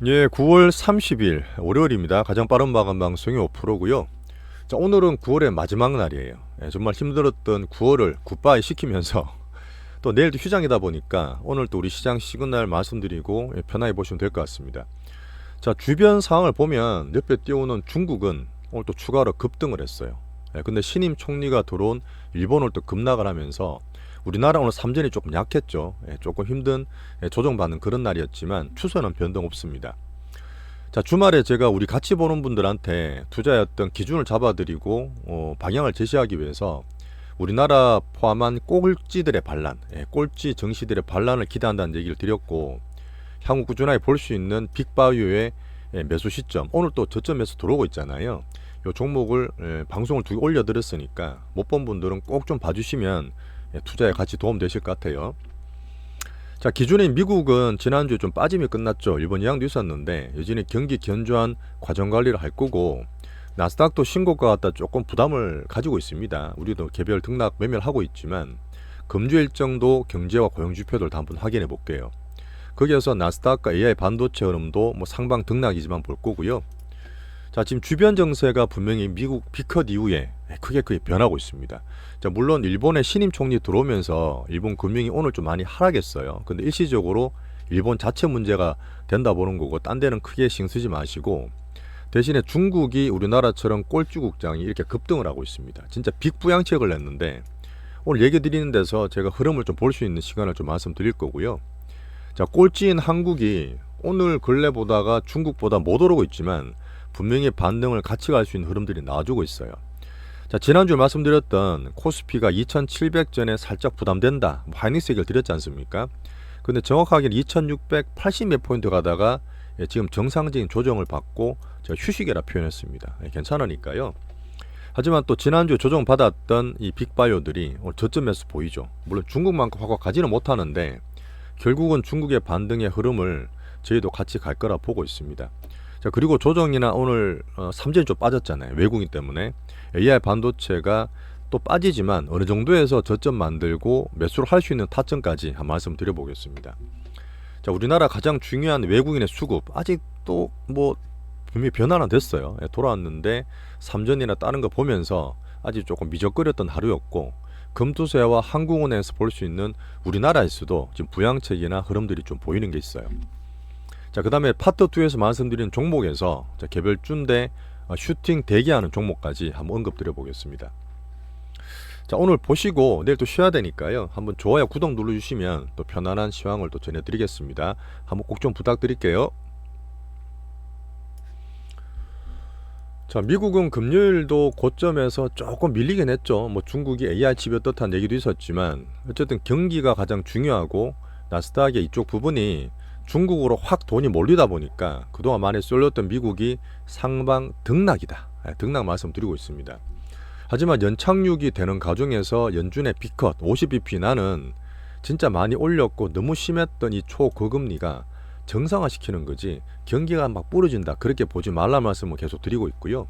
예, 9월 30일 월요일입니다. 가장 빠른 마감 방송이 5%고요. 자, 오늘은 9월의 마지막 날이에요. 예, 정말 힘들었던 9월을 굿바이 시키면서 또 내일도 휴장이다 보니까 오늘 또 우리 시장 시그널 말씀드리고 편하게 보시면 될 것 같습니다. 자, 주변 상황을 보면 옆에 띄우는 중국은 오늘 또 추가로 급등을 했어요. 예, 근데 신임 총리가 들어온 일본을 또 급락을 하면서 우리나라 오늘 삼전이 조금 약했죠. 예, 조금 힘든 조정받는 그런 날이었지만 추세는 변동 없습니다. 자, 주말에 제가 우리 같이 보는 분들한테 투자의 어떤 기준을 잡아드리고 방향을 제시하기 위해서 우리나라 포함한 꼴찌들의 반란, 꼴찌 정시들의 반란을 기대한다는 얘기를 드렸고, 향후 꾸준하게 볼 수 있는 빅바이오의 매수 시점, 오늘 또 저점에서 들어오고 있잖아요. 이 종목을 방송을 두 개 올려드렸으니까 못 본 분들은 꼭 좀 봐주시면 투자에 같이 도움 되실 것 같아요. 자, 기준인 미국은 지난주에 좀 빠짐이 끝났죠. 일본 예약도 있었는데 여전히 경기 견조한 과정 관리를 할 거고, 나스닥도 신고가 갖다 조금 부담을 가지고 있습니다. 우리도 개별 등락 매매를 하고 있지만 금주 일정도 경제와 고용 지표들 다 한번 확인해 볼게요. 거기에서 나스닥과 AI 반도체 흐름도 뭐 상방 등락이지만 볼 거고요. 자, 지금 주변 정세가 분명히 미국 비컷 이후에 크게 변하고 있습니다. 자, 물론 일본의 신임 총리 들어오면서 일본 금융이 오늘 좀 많이 하락했어요. 근데 일시적으로 일본 자체 문제가 된다 보는 거고, 딴 데는 크게 신경 쓰지 마시고, 대신에 중국이 우리나라처럼 꼴찌국장이 이렇게 급등을 하고 있습니다. 진짜 빅부양책을 냈는데 오늘 얘기 드리는 데서 제가 흐름을 좀 볼 수 있는 시간을 좀 말씀드릴 거고요. 자, 꼴찌인 한국이 오늘 근래 보다가 중국보다 못 오르고 있지만 분명히 반등을 같이 갈 수 있는 흐름들이 나와주고 있어요. 자, 지난주에 말씀드렸던 코스피가 2700전에 살짝 부담된다, 하이닉스 얘기를 드렸지 않습니까? 근데 정확하게는 2680 몇 포인트 가다가 지금 정상적인 조정을 받고 제가 휴식이라 표현했습니다. 괜찮으니까요. 하지만 또 지난주에 조정받았던 이 빅바이오들이 오늘 저점에서 보이죠. 물론 중국만큼 확 가지는 못하는데 결국은 중국의 반등의 흐름을 저희도 같이 갈 거라 보고 있습니다. 자, 그리고 조정이나 오늘 삼전이 좀 빠졌잖아요. 외국인 때문에. AI 반도체가 또 빠지지만 어느 정도에서 저점 만들고 매수를 할 수 있는 타점까지 한 말씀 드려보겠습니다. 자, 우리나라 가장 중요한 외국인의 수급 아직도 뭐 분명히 변화는 됐어요. 돌아왔는데 삼전이나 다른 거 보면서 아직 조금 미적거렸던 하루였고, 금투세와 한국은행에서 볼 수 있는 우리나라에서도 지금 부양책이나 흐름들이 좀 보이는 게 있어요. 자, 그 다음에 파트 2에서 말씀드린 종목에서 개별주인데 슈팅 대기하는 종목까지 한번 언급드려 보겠습니다. 자, 오늘 보시고 내일 또 쉬어야 되니까요. 한번 좋아요, 구독 눌러주시면 또 편안한 시황을 또 전해드리겠습니다. 한번 꼭 좀 부탁드릴게요. 자, 미국은 금요일도 고점에서 조금 밀리긴 했죠. 뭐 중국이 AI 칩이 어떻다는 얘기도 있었지만 어쨌든 경기가 가장 중요하고, 나스닥의 이쪽 부분이 중국으로 확 돈이 몰리다 보니까 그동안 많이 쏠렸던 미국이 상방 등락이다, 등락 말씀드리고 있습니다. 하지만 연착륙이 되는 과정에서 연준의 B컷 50bp 나는 진짜 많이 올렸고, 너무 심했던 이 초고금리가 정상화시키는 거지 경기가 막 부러진다 그렇게 보지 말라 말씀을 계속 드리고 있고요.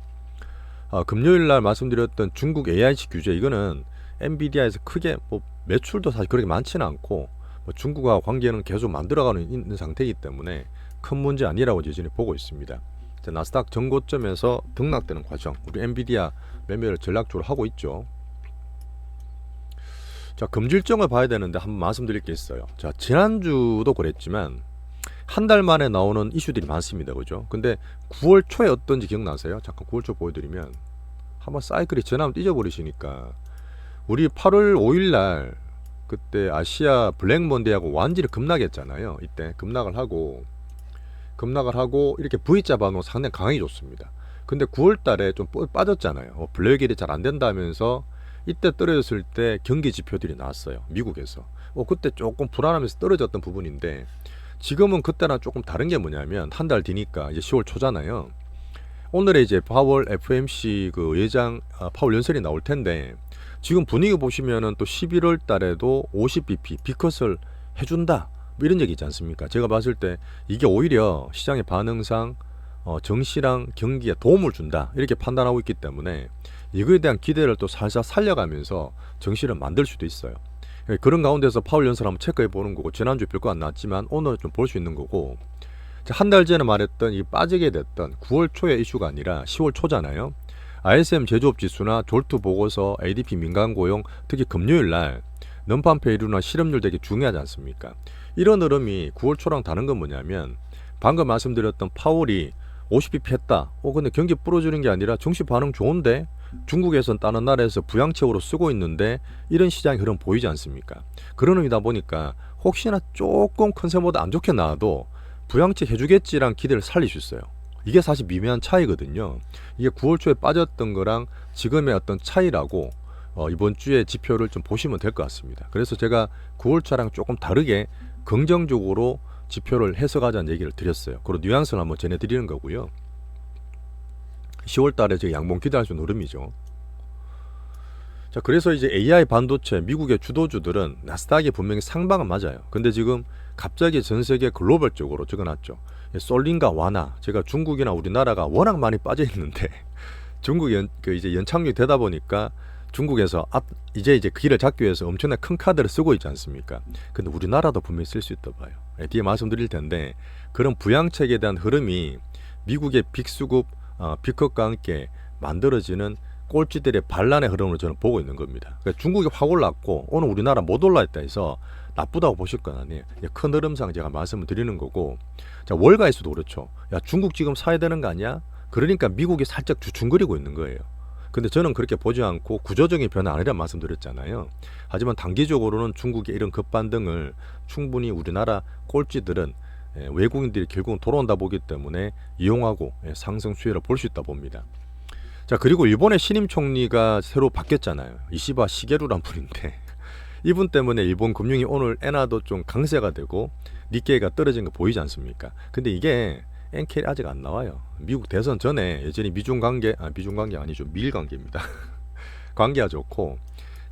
금요일날 말씀드렸던 중국 AIC 규제, 이거는 엔비디아에서 크게 뭐 매출도 사실 그렇게 많지는 않고 뭐 중국과 관계는 계속 만들어가는 있는 상태이기 때문에 큰 문제 아니라고 여전히 보고 있습니다. 자, 나스닥 전고점에서 등락되는 과정, 우리 엔비디아 매매를 전략적으로 하고 있죠. 자, 금질정을 봐야 되는데 한번 말씀드릴 게 있어요. 자, 지난주도 그랬지만 한 달 만에 나오는 이슈들이 많습니다. 그죠? 근데 9월 초에 어떤지 기억나세요? 잠깐 9월 초 보여드리면 한번 사이클이 전화하면 잊어버리시니까, 우리 8월 5일 날 그때 아시아 블랙먼데이하고 완전히 급락했잖아요. 이때 급락을 하고 이렇게 V자 반응 상당히 강하게 줬습니다. 근데 9월 달에 좀 빠졌잖아요. 블랙일이 잘 안 된다면서 이때 떨어졌을 때 경기 지표들이 나왔어요. 미국에서. 그때 조금 불안하면서 떨어졌던 부분인데, 지금은 그때랑 조금 다른 게 뭐냐면 한 달 뒤니까 이제 10월 초잖아요. 오늘에 이제 파월 FMC 그 예장 파월 연설이 나올 텐데, 지금 분위기 보시면은 또 11월 달에도 50bp 비컷을 해준다, 뭐 이런 얘기 있지 않습니까? 제가 봤을 때 이게 오히려 시장의 반응상 정시랑 경기에 도움을 준다 이렇게 판단하고 있기 때문에 이거에 대한 기대를 또 살살 살려가면서 정시를 만들 수도 있어요. 그런 가운데서 파월 연설 한번 체크해 보는 거고, 지난주에 별거 안 나왔지만 오늘 좀 볼 수 있는 거고, 한 달 전에 말했던 이 빠지게 됐던 9월 초의 이슈가 아니라 10월 초잖아요. ISM 제조업 지수나 졸투 보고서, ADP 민간 고용, 특히 금요일 날 넘판 페이류나 실업률 되게 중요하지 않습니까? 이런 흐름이 9월 초랑 다른 건 뭐냐면 방금 말씀드렸던 파월이 50bp 했다. 근데 경기 불어주는 게 아니라 증시 반응 좋은데 중국에선 다른 나라에서 부양책으로 쓰고 있는데 이런 시장의 흐름 보이지 않습니까? 그런 의미다 보니까 혹시나 조금 컨센보다 안 좋게 나와도 부양책 해주겠지란 기대를 살릴 수 있어요. 이게 사실 미묘한 차이거든요. 이게 9월 초에 빠졌던 거랑 지금의 어떤 차이라고 이번 주에 지표를 좀 보시면 될 것 같습니다. 그래서 제가 9월 초랑 조금 다르게 긍정적으로 지표를 해석하자는 얘기를 드렸어요. 그리고 뉘앙스를 한번 전해드리는 거고요. 10월 달에 제가 양봉 기대할 수 있는 흐름이죠. 자, 그래서 이제 AI 반도체 미국의 주도주들은 나스닥이 분명히 상방은 맞아요. 근데 지금 갑자기 전 세계 글로벌적으로 적어놨죠. 솔린과 와나, 제가 중국이나 우리나라가 워낙 많이 빠져 있는데 중국이 이제 연착륙이 되다 보니까 중국에서 이제 길을 잡기 위해서 엄청나게 큰 카드를 쓰고 있지 않습니까? 근데 우리나라도 분명히 쓸 수 있다 봐요. 뒤에 말씀드릴 텐데 그런 부양책에 대한 흐름이 미국의 빅수급 빅컵과 함께 만들어지는 꼴찌들의 반란의 흐름으로 저는 보고 있는 겁니다. 그러니까 중국이 확 올랐고 오늘 우리나라 못 올라있다 해서 나쁘다고 보실 건 아니에요. 큰 흐름상 제가 말씀을 드리는 거고, 자, 월가에서도 그렇죠. 야, 중국 지금 사야 되는 거 아니야? 그러니까 미국이 살짝 주춤거리고 있는 거예요. 근데 저는 그렇게 보지 않고 구조적인 변화 아니라 말씀드렸잖아요. 하지만 단기적으로는 중국의 이런 급반등을 충분히 우리나라 꼴찌들은 외국인들이 결국은 돌아온다 보기 때문에 이용하고 상승 수혜를 볼 수 있다 봅니다. 자, 그리고 일본의 신임 총리가 새로 바뀌었잖아요. 이시바 시게루란 분인데 이분 때문에 일본 금융이 오늘 엔화도 좀 강세가 되고 니케이가 떨어진 거 보이지 않습니까? 근데 이게 엔켈이 아직 안 나와요. 미국 대선 전에 여전히 미중 관계 아니죠. 미일 관계입니다. 관계가 좋고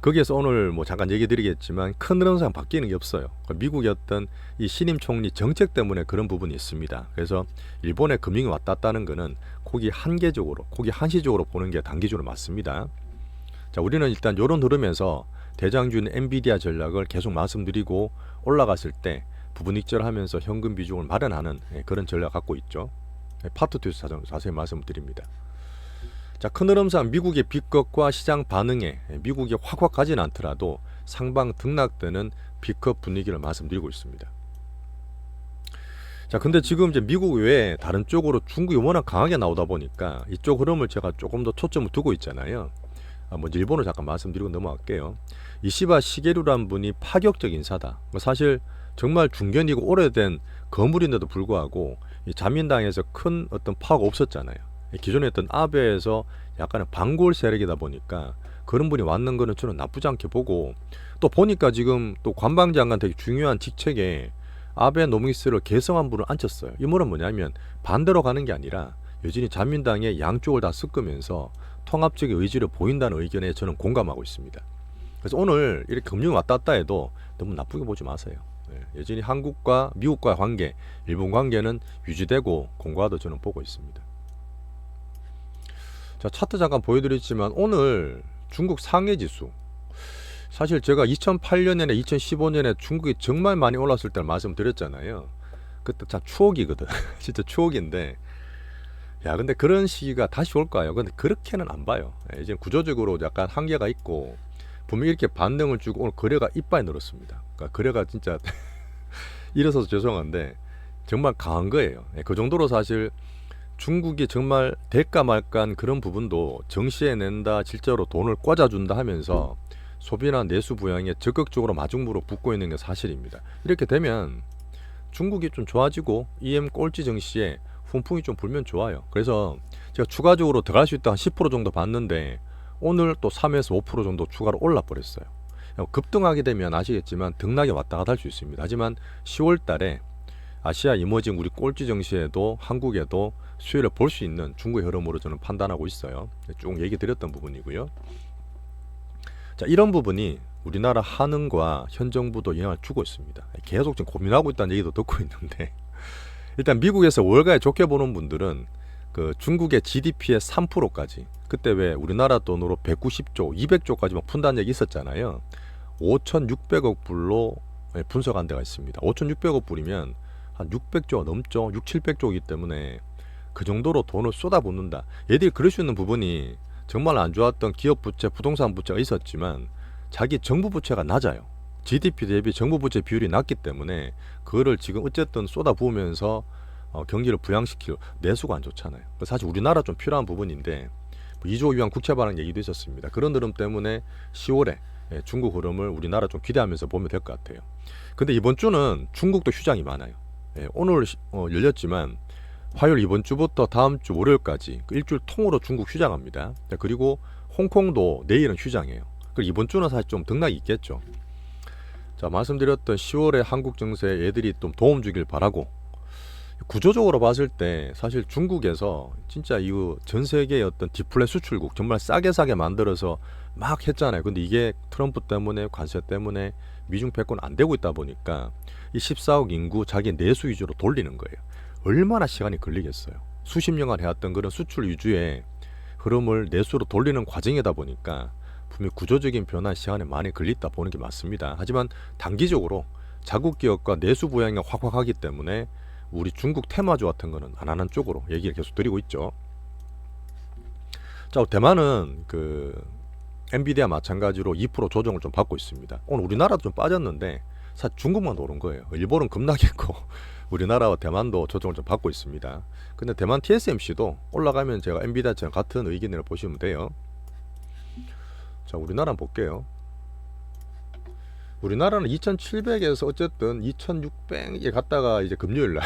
거기에서 오늘 뭐 잠깐 얘기 드리겠지만 큰 흐름상 바뀌는 게 없어요. 미국의 어떤 이 신임 총리 정책 때문에 그런 부분이 있습니다. 그래서 일본의 금융이 왔다 갔다는 거는 고기 한시적으로 보는 게 단기적으로 맞습니다. 자, 우리는 일단 이런 흐름에서 대장주인 엔비디아 전략을 계속 말씀드리고 올라갔을 때 부분 익절하면서 현금 비중을 마련하는 그런 전략을 갖고 있죠. 파트 2에서 자세히 말씀드립니다. 자, 큰 흐름상 미국의 B급과 시장 반응에 미국이 확 가지는 않더라도 상방 등락되는 B급 분위기를 말씀드리고 있습니다. 자, 근데 지금 이제 미국 외에 다른 쪽으로 중국이 워낙 강하게 나오다 보니까 이쪽 흐름을 제가 조금 더 초점을 두고 있잖아요. 먼저 일본을 잠깐 말씀드리고 넘어갈게요. 이시바 시게루란 분이 파격적 인사다. 사실 정말 중견이고 오래된 거물인데도 불구하고 이 자민당에서 큰 어떤 파워가 없었잖아요. 기존에 했던 아베에서 약간의 반골 세력이다 보니까 그런 분이 왔는 거는 저는 나쁘지 않게 보고, 또 보니까 지금 또 관방장관 되게 중요한 직책에 아베 노무이스를 개성한 분을 앉혔어요. 이 말은 뭐냐면 반대로 가는 게 아니라 여전히 자민당의 양쪽을 다 섞으면서 통합적인 의지를 보인다는 의견에 저는 공감하고 있습니다. 그래서 오늘 이렇게 금융 왔다 갔다 해도 너무 나쁘게 보지 마세요. 여전히 한국과 미국과 관계, 일본 관계는 유지되고 공고하도 저는 보고 있습니다. 자, 차트 잠깐 보여드렸지만 오늘 중국 상해지수, 사실 제가 2008년에 2015년에 중국이 정말 많이 올랐을 때 말씀드렸잖아요. 그때 참 추억이거든. 진짜 추억인데, 야, 근데 그런 시기가 다시 올까요? 근데 그렇게는 안 봐요. 이제 구조적으로 약간 한계가 있고 분명히 이렇게 반등을 주고 오늘 거래가 이빨 늘었습니다. 그러니까 거래가 진짜 이래서 죄송한데 정말 강한 거예요. 그 정도로 사실 중국이 정말 될까 말까한 그런 부분도 정시에 낸다, 실제로 돈을 꽂아준다 하면서 소비나 내수 부양에 적극적으로 마중물로 붙고 있는 게 사실입니다. 이렇게 되면 중국이 좀 좋아지고 EM 꼴찌 정시에 훈풍이 좀 불면 좋아요. 그래서 제가 추가적으로 들어갈 수 있다 한 10% 정도 봤는데 오늘 또 3에서 5% 정도 추가로 올라 버렸어요. 급등하게 되면 아시겠지만 등락이 왔다 갔다 할 수 있습니다. 하지만 10월 달에 아시아 이머징 우리 꼴찌 정시에도 한국에도 수혜를 볼 수 있는 중국의 흐름으로 저는 판단하고 있어요. 쭉 얘기 드렸던 부분이고요. 자, 이런 부분이 우리나라 한은과 현 정부도 영향을 주고 있습니다. 계속 지금 고민하고 있다는 얘기도 듣고 있는데 일단 미국에서 월가에 좋게 보는 분들은 그 중국의 GDP의 3%까지, 그때 왜 우리나라 돈으로 190조, 200조까지 막 푼다는 얘기 있었잖아요. 5,600억 불로 분석한 데가 있습니다. 5,600억 불이면 한 600조 넘죠. 6, 700조이기 때문에 그 정도로 돈을 쏟아붓는다. 얘들이 그럴 수 있는 부분이 정말 안 좋았던 기업 부채, 부동산 부채가 있었지만 자기 정부 부채가 낮아요. GDP 대비 정부 부채 비율이 낮기 때문에 그거를 지금 어쨌든 쏟아부으면서 경기를 부양시킬 내수가 안 좋잖아요. 사실 우리나라 좀 필요한 부분인데 2조 위안 국채 발행 얘기도 있었습니다. 그런 흐름 때문에 10월에 중국 흐름을 우리나라 좀 기대하면서 보면 될 것 같아요. 근데 이번 주는 중국도 휴장이 많아요. 오늘 열렸지만 화요일 이번 주부터 다음 주 월요일까지 그 일주일 통으로 중국 휴장합니다. 그리고 홍콩도 내일은 휴장해요. 그리고 이번 주는 사실 좀 등락이 있겠죠. 자, 말씀드렸던 10월에 한국 정세에 애들이 좀 도움 주길 바라고, 구조적으로 봤을 때 사실 중국에서 진짜 이 전 세계의 어떤 디플레 수출국 정말 싸게 만들어서 막 했잖아요. 근데 이게 트럼프 때문에 관세 때문에 미중 패권 안 되고 있다 보니까 이 14억 인구 자기 내수 위주로 돌리는 거예요. 얼마나 시간이 걸리겠어요. 수십 년간 해왔던 그런 수출 위주의 흐름을 내수로 돌리는 과정이다 보니까 분명히 구조적인 변화 시간에 많이 걸렸다 보는 게 맞습니다. 하지만 단기적으로 자국 기업과 내수 부양이 확확하기 때문에 우리 중국 테마주 같은 거는 안 하는 쪽으로 얘기를 계속 드리고 있죠. 자, 대만은 그 엔비디아 마찬가지로 2% 조정을 좀 받고 있습니다. 오늘 우리나라도 좀 빠졌는데 사실 중국만 오른 거예요. 일본은 급락했고 우리나라와 대만도 조정을 좀 받고 있습니다. 근데 대만 TSMC도 올라가면 제가 엔비디아처럼 같은 의견을 보시면 돼요. 자, 우리나라 볼게요. 우리나라는 2,700에서 어쨌든 2,600에 갔다가 이제 금요일 날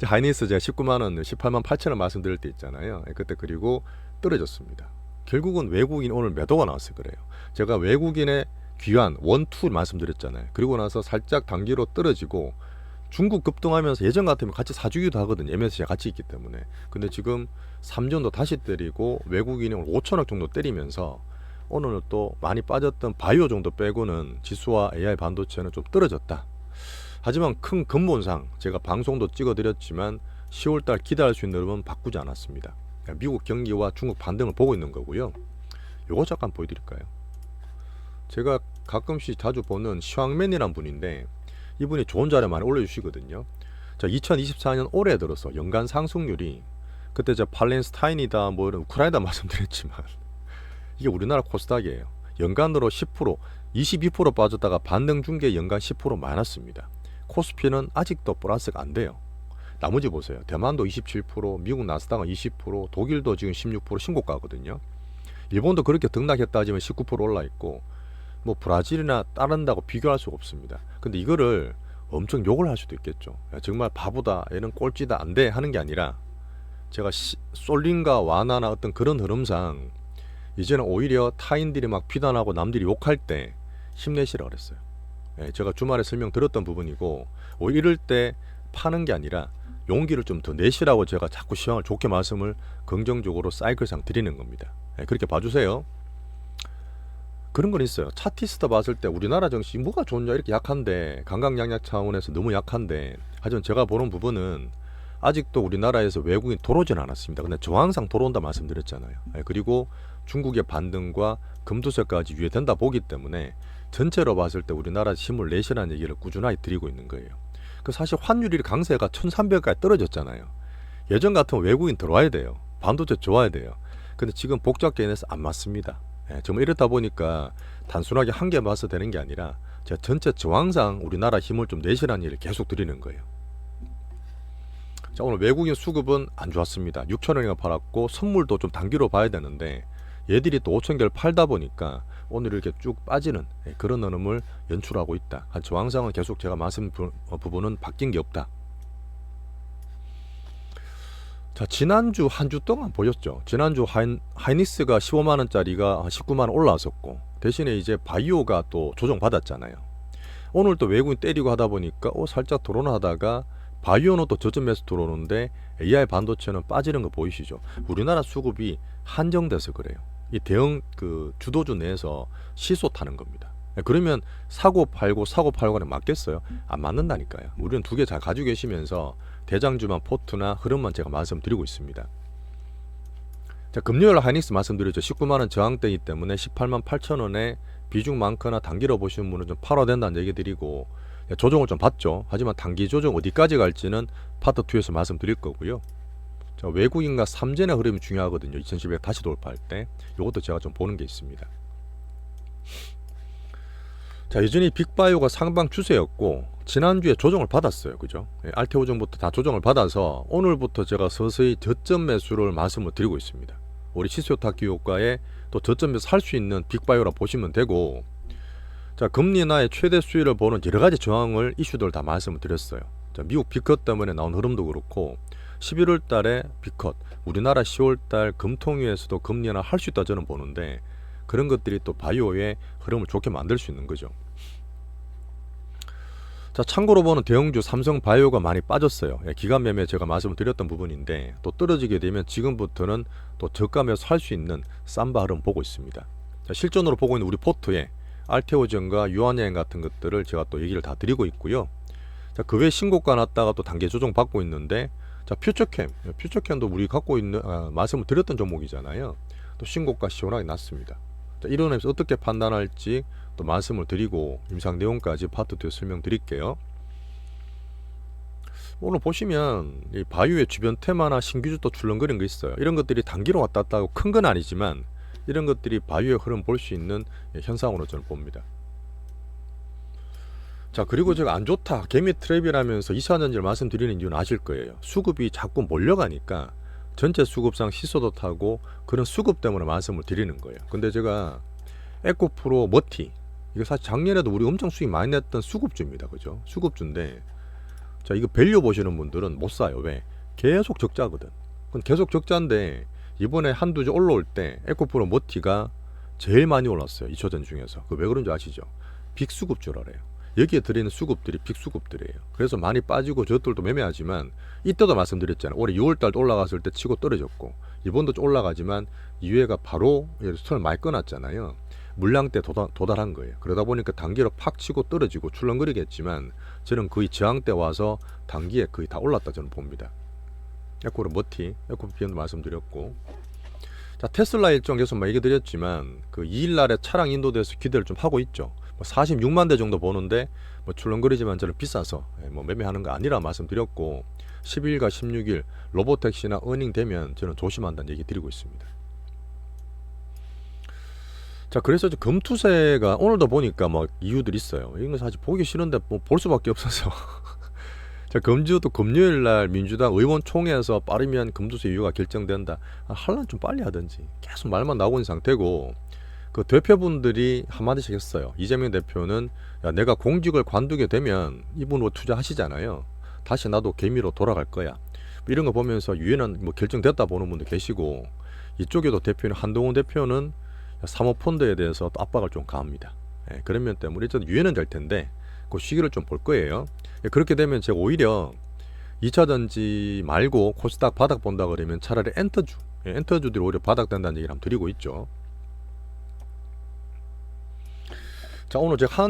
하이닉스 제가 19만 원, 18만 8천 원 말씀드릴 때 있잖아요. 그때 그리고 떨어졌습니다. 결국은 외국인 오늘 매도가 나왔어요. 그래요. 제가 외국인의 귀환, 원투 말씀드렸잖아요. 그리고 나서 살짝 단기로 떨어지고 중국 급등하면서 예전 같으면 같이 사주기도 하거든요. MSC가 같이 있기 때문에. 근데 지금 3전도 다시 때리고 외국인이 오늘 5천억 정도 때리면서 오늘 또 많이 빠졌던 바이오 정도 빼고는 지수와 AI 반도체는 좀 떨어졌다. 하지만 큰 근본상 제가 방송도 찍어드렸지만 10월달 기대할 수 있는 흐름은 바꾸지 않았습니다. 미국 경기와 중국 반등을 보고 있는 거고요. 요거 잠깐 보여드릴까요? 제가 가끔씩 자주 보는 시황맨이란 분인데 이분이 좋은 자료 많이 올려주시거든요. 자, 2024년 올해 들어서 연간 상승률이 그때 제가 팔렌스타인이다 뭐 이런 우크라이나 말씀드렸지만 이게 우리나라 코스닥이에요. 연간으로 10%, 22% 빠졌다가 반등 중계 연간 10% 마이너스입니다. 코스피는 아직도 플러스가 안 돼요. 나머지 보세요. 대만도 27%, 미국 나스닥은 20%, 독일도 지금 16% 신고가거든요. 일본도 그렇게 등락했다 하지만 19% 올라 있고 뭐 브라질이나 따른다고 비교할 수가 없습니다. 근데 이거를 엄청 욕을 할 수도 있겠죠. 야, 정말 바보다, 얘는 꼴찌다, 안 돼 하는 게 아니라 제가 솔린과 와나나 어떤 그런 흐름상 이제는 오히려 타인들이 막 비난하고 남들이 욕할 때 힘내시라 그랬어요. 제가 주말에 설명드렸던 부분이고 오히려 이럴 때 파는 게 아니라 용기를 좀 더 내시라고 제가 자꾸 시황을 좋게 말씀을 긍정적으로 사이클상 드리는 겁니다. 그렇게 봐주세요. 그런 건 있어요. 차티스트 봤을 때 우리나라 정시 뭐가 좋냐 이렇게 약한데 강강약약 차원에서 너무 약한데 하지만 제가 보는 부분은 아직도 우리나라에서 외국인 들어오진 않았습니다. 근데 저항상 들어온다 말씀드렸잖아요. 그리고 중국의 반등과 금투세까지 유예된다 보기 때문에 전체로 봤을 때 우리나라 힘을 내시라는 얘기를 꾸준하게 드리고 있는 거예요. 그 사실 환율이 강세가 1,300까지 떨어졌잖아요. 예전 같으면 외국인 들어와야 돼요. 반도체 좋아야 돼요. 근데 지금 복잡 개인에서 안 맞습니다. 정말 이렇다 보니까 단순하게 한 개 봐서 되는 게 아니라 제가 전체 저항상 우리나라 힘을 좀 내시라는 얘기를 계속 드리는 거예요. 자, 오늘 외국인 수급은 안 좋았습니다. 6,000원이나 팔았고 선물도 좀 단기로 봐야 되는데 얘들이 또 5,000개를 팔다 보니까 오늘 이렇게 쭉 빠지는 그런 흐름을 연출하고 있다. 한 저항상은 계속 제가 말씀 부분은 바뀐 게 없다. 자, 지난주 한 주 동안 보셨죠? 지난주 하이닉스가 15만원짜리가 19만원 올라왔었고 대신에 이제 바이오가 또 조정받았잖아요. 오늘 또 외국인 때리고 하다 보니까 살짝 들어오나 하다가 바이오는 또 저점에서 들어오는데 AI 반도체는 빠지는 거 보이시죠? 우리나라 수급이 한정돼서 그래요. 이 대형 그 주도주 내에서 시소 타는 겁니다. 그러면 사고 팔고 간에 맞겠어요? 안 맞는다니까요. 우리는 두 개 잘 가지고 계시면서 대장주만 포트나 흐름만 제가 말씀드리고 있습니다. 자, 금요일 하이닉스 말씀드렸죠. 19만원 저항대이기 때문에 18만 8천원에 비중 많거나 단기로 보시는 분은 좀 팔아야 된다는 얘기 드리고 조정을 좀 받죠. 하지만 단기 조정 어디까지 갈지는 파트 2에서 말씀드릴 거고요. 자, 외국인과 삼전의 흐름이 중요하거든요. 2700 다시 돌파할 때 이것도 제가 좀 보는 게 있습니다. 자, 여전히 빅바이오가 상방 추세였고 지난주에 조정을 받았어요. 그죠? 알테오전부터 다 조정을 받아서 오늘부터 제가 서서히 저점 매수를 말씀을 드리고 있습니다. 우리 시세오타키 효과에 또 저점에서 살 수 있는 빅바이오라 보시면 되고, 자, 금리 인하의 최대 수위를 보는 여러 가지 저항을 이슈들 다 말씀을 드렸어요. 자, 미국 비컷 때문에 나온 흐름도 그렇고 11월 달에 비컷, 우리나라 10월 달 금통위에서도 금리 인하 할 수 있다 저는 보는데, 그런 것들이 또 바이오의 흐름을 좋게 만들 수 있는 거죠. 자, 참고로 보는 대형주 삼성 바이오가 많이 빠졌어요. 기간 매매 제가 말씀을 드렸던 부분인데, 또 떨어지게 되면 지금부터는 또 저가면서 살 수 있는 쌈바 흐름 보고 있습니다. 자, 실전으로 보고 있는 우리 포트에 알테오전과 유한여행 같은 것들을 제가 또 얘기를 다 드리고 있고요. 자, 그 외 신고가 났다가 또 단계 조정 받고 있는데, 자, 퓨처캠도 우리 갖고 있는 말씀을 드렸던 종목이잖아요. 또 신고가 시원하게 났습니다. 자, 이런 의미에서 어떻게 판단할지 또 말씀을 드리고 임상 내용까지 파트 2에 설명드릴게요. 오늘 보시면 이 바이오의 주변 테마나 신규주 또 출렁거리는 거 있어요. 이런 것들이 단기로 왔다 갔다 하고 큰 건 아니지만 이런 것들이 바이오의 흐름 볼 수 있는 현상으로 저는 봅니다. 자, 그리고 제가 안 좋다, 개미 트랩이라면서 2차전지를 말씀드리는 이유는 아실 거예요. 수급이 자꾸 몰려가니까 전체 수급상 시소도 타고 그런 수급 때문에 말씀을 드리는 거예요. 근데 제가 에코프로 머티, 이거 사실 작년에도 우리 엄청 수익 많이 냈던 수급주입니다. 그죠? 수급주인데, 자, 이거 밸류 보시는 분들은 못 사요. 왜? 계속 적자거든. 그건 계속 적자인데 이번에 한두 주 올라올 때 에코프로 머티가 제일 많이 올랐어요. 2초전 중에서. 그 왜 그런지 아시죠? 빅수급주라래요. 여기에 들어있는 수급들이 빅수급들이에요. 그래서 많이 빠지고 저것들도 매매하지만, 이때도 말씀드렸잖아요. 올해 6월달 올라갔을 때 치고 떨어졌고 이번도 좀 올라가지만 이외가 바로 수선을 많이 끊었잖아요. 물량 때 도달한 거예요. 그러다 보니까 단기로 팍 치고 떨어지고 출렁거리겠지만 저는 거의 저항 때 와서 단기에 거의 다 올랐다 저는 봅니다. 에코로 머티, 에코피엠도 말씀드렸고, 자, 테슬라 일정 계속 얘기 드렸지만 그 2일날에 차량 인도돼서 기대를 좀 하고 있죠. 46만 대 정도 보는데 출렁거리지만 저는 비싸서 매매하는 거 아니라 말씀드렸고, 12일과 16일 로보택시나 어닝 되면 저는 조심한다는 얘기 드리고 있습니다. 자, 그래서 금투세가 오늘도 보니까 이유들이 있어요. 이건 사실 보기 싫은데 볼 수밖에 없어서 자, 금주도 금요일날 민주당 의원총회에서 빠르면 금투세 이유가 결정된다. 할란 좀 빨리 하든지. 계속 말만 나오고 있는 상태고, 그 대표분들이 한마디씩 했어요. 이재명 대표는, 야, 내가 공직을 관두게 되면 이분으로 투자하시잖아요. 다시 나도 개미로 돌아갈 거야. 이런 거 보면서 유엔은 결정됐다 보는 분도 계시고, 이쪽에도 대표는 한동훈 대표는 사모펀드에 대해서 또 압박을 좀 가합니다. 그런 면 때문에 유엔은 될 텐데 그 시기를 좀 볼 거예요. 그렇게 되면 제가 오히려 2차전지 말고 코스닥 바닥 본다 그러면 차라리 엔터주들이 오히려 바닥 된다는 얘기를 한번 드리고 있죠. 자, 오늘 제가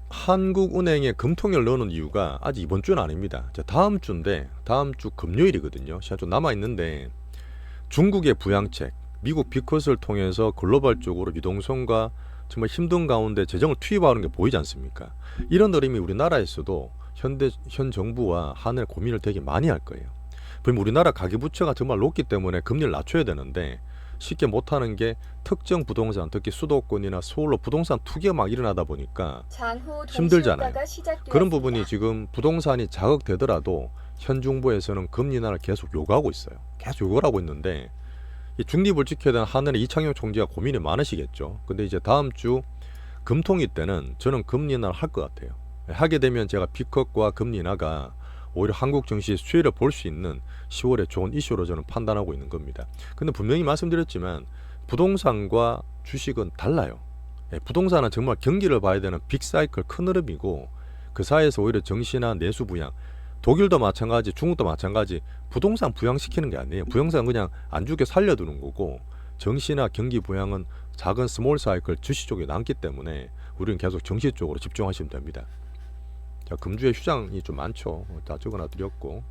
한국은행에 금통을 넣는 이유가 아직 이번 주는 아닙니다. 다음 주인데, 다음 주 금요일이거든요. 시간 좀 남아있는데, 중국의 부양책, 미국 비컷을 통해서 글로벌 쪽으로 유동성과 정말 힘든 가운데 재정을 투입하는 게 보이지 않습니까? 이런 흐름이 우리나라에서도 현 정부와 한일 고민을 되게 많이 할 거예요. 그럼 우리나라 가계부채가 정말 높기 때문에 금리를 낮춰야 되는데 쉽게 못하는 게 특정 부동산, 특히 수도권이나 서울로 부동산 투기가 막 일어나다 보니까 힘들잖아요. 그런 부분이 지금 부동산이 자극되더라도 현 정부에서는 금리 인하를 계속 요구하고 있어요. 계속 요구를 하고 있는데, 이 중립을 지켜야 되는 하늘의 이창용 총재가 고민이 많으시겠죠. 근데 이제 다음 주 금통위 때는 저는 금리 인하를 할 것 같아요. 하게 되면 제가 비컷과 금리 인하가 오히려 한국 증시의 수혜를 볼 수 있는 10월에 좋은 이슈로 저는 판단하고 있는 겁니다. 근데 분명히 말씀드렸지만 부동산과 주식은 달라요. 부동산은 정말 경기를 봐야 되는 빅사이클 큰 흐름이고, 그 사이에서 오히려 정시나 내수 부양, 독일도 마찬가지, 중국도 마찬가지, 부동산 부양시키는 게 아니에요. 부동산은 그냥 안 죽게 살려두는 거고, 정시나 경기 부양은 작은 스몰 사이클 주식 쪽에 남기 때문에 우리는 계속 정시 쪽으로 집중하시면 됩니다. 자, 금주에 휴장이 좀 많죠. 다 적어놔 드렸고,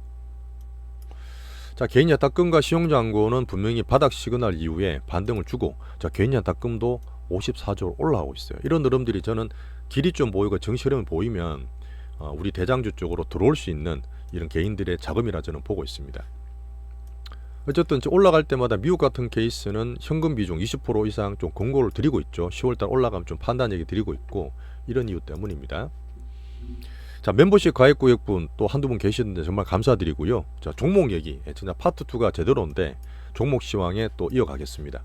자, 개인 야탁금과 신용잔고는 분명히 바닥 시그널 이후에 반등을 주고, 자, 개인 야탁금도 54조로 올라가고 있어요. 이런 흐름들이 저는 길이 좀 보이고 정시 흐름을 보이면 우리 대장주 쪽으로 들어올 수 있는 이런 개인들의 자금이라 저는 보고 있습니다. 어쨌든 올라갈 때마다 미국 같은 케이스는 현금 비중 20% 이상 좀 권고를 드리고 있죠. 10월달 올라가면 좀 판단 얘기 드리고 있고 이런 이유 때문입니다. 자, 멤버십 가입 구역분 또 한두 분 계시는데 정말 감사드리고요. 자, 종목 얘기 진짜 파트 2가 제대로인데 종목 시황에 또 이어가겠습니다.